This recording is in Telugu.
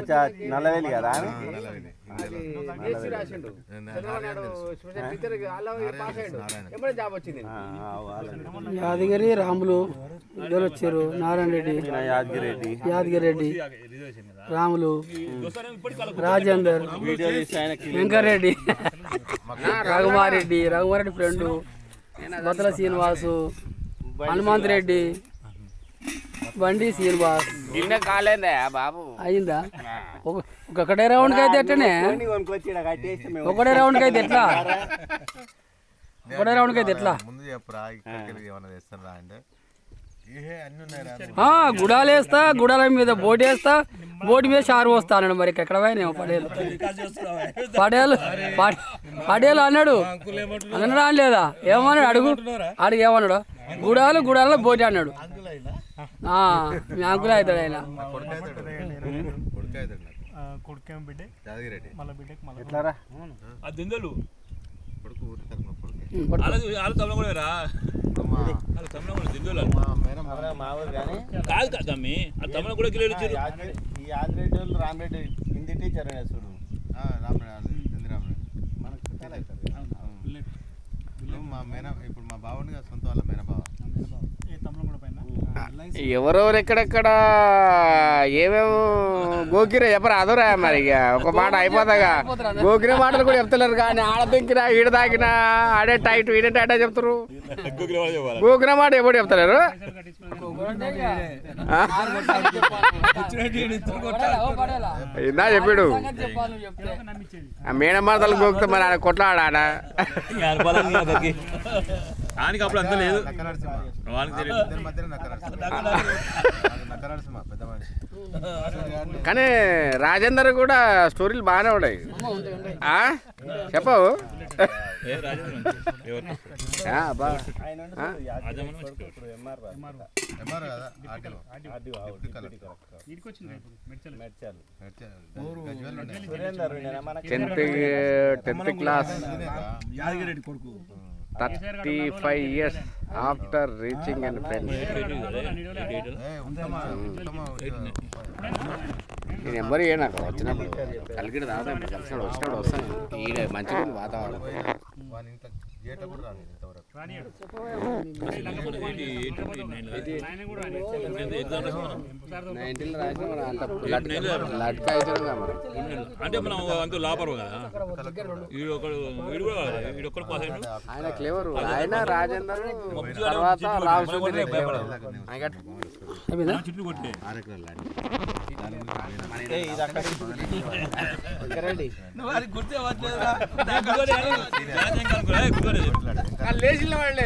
అచ్చా నల్లవేలి కదా యాదగిరి రాములు ఇద్దరు వచ్చారు. నారాయణ రెడ్డి, యాదగిరి రెడ్డి, రాములు, రాజేందర్, వెంకరెడ్డి, రఘుమారెడ్డి ఫ్రెండ్, బొత్తల శ్రీనివాసు, హనుమంత్ రెడ్డి, బండి శ్రీనివాస్. నిన్న కాలేదా బాబు? అయిందా? ఒకటే రౌండ్కి అయితే ఎట్టనే, ఒకటే రౌండ్కి అయితే ఎట్లా, ఒకటే రౌండ్కి అయితే ఎట్లా? గుడాలు వేస్తా, గుడాల మీద బోటి వేస్తా, బోటి మీద షారు వస్తా అన్నాడు. మరి ఎక్కడ పోయినా పడేలు అన్నాడు లేదా? ఏమన్నాడు అడుగు ఏమన్నాడు? గుడాలలో బోటి అన్నాడు. మీ అంకులే అవుతాడు ఆయన. రామరెడ్డి హిందీ టీచర్ చూడు. ఇప్పుడు మా బావుంది కదా, సొంత వాళ్ళ మేన బావ. ఎవరెవరు ఎక్కడెక్కడ ఏమేమో గోకిరా చెప్పరా అదోరా. మరి ఇక ఒక మాట అయిపోతాగా. గోకిన మాటలు కూడా చెప్తలేరు కానీ ఆడ దింకినా ఈడ తాకినా ఆడే టైట్ ఈడే టైట్ చెప్తారు. గోకిన మాట ఎప్పుడు చెప్తలేరు. ఇందా చెప్పాడు మేడం మాటలు గోకితే మరి ఆడ కొట్లాడ అప్పుడు అంత లేదు. కానీ రాజేందర్ కూడా స్టోరీలు బాగానే ఉన్నాయి. చెప్పవు tenth class 35 years after reaching and friends. నేను ఎవరు నాకు వచ్చినప్పుడు కలిగిన దాదాపు వచ్చినప్పుడు వస్తాను. ఈడ మంచిగా ఉంది వాతావరణం. 19 అంటే మనం అంత లాపరు కదా. ఆయన క్లేవర్. ఆయన రాజేందర్ తర్వాత రామచంద్ర చుట్టూ కొట్టే లేచిన వాళ్ళే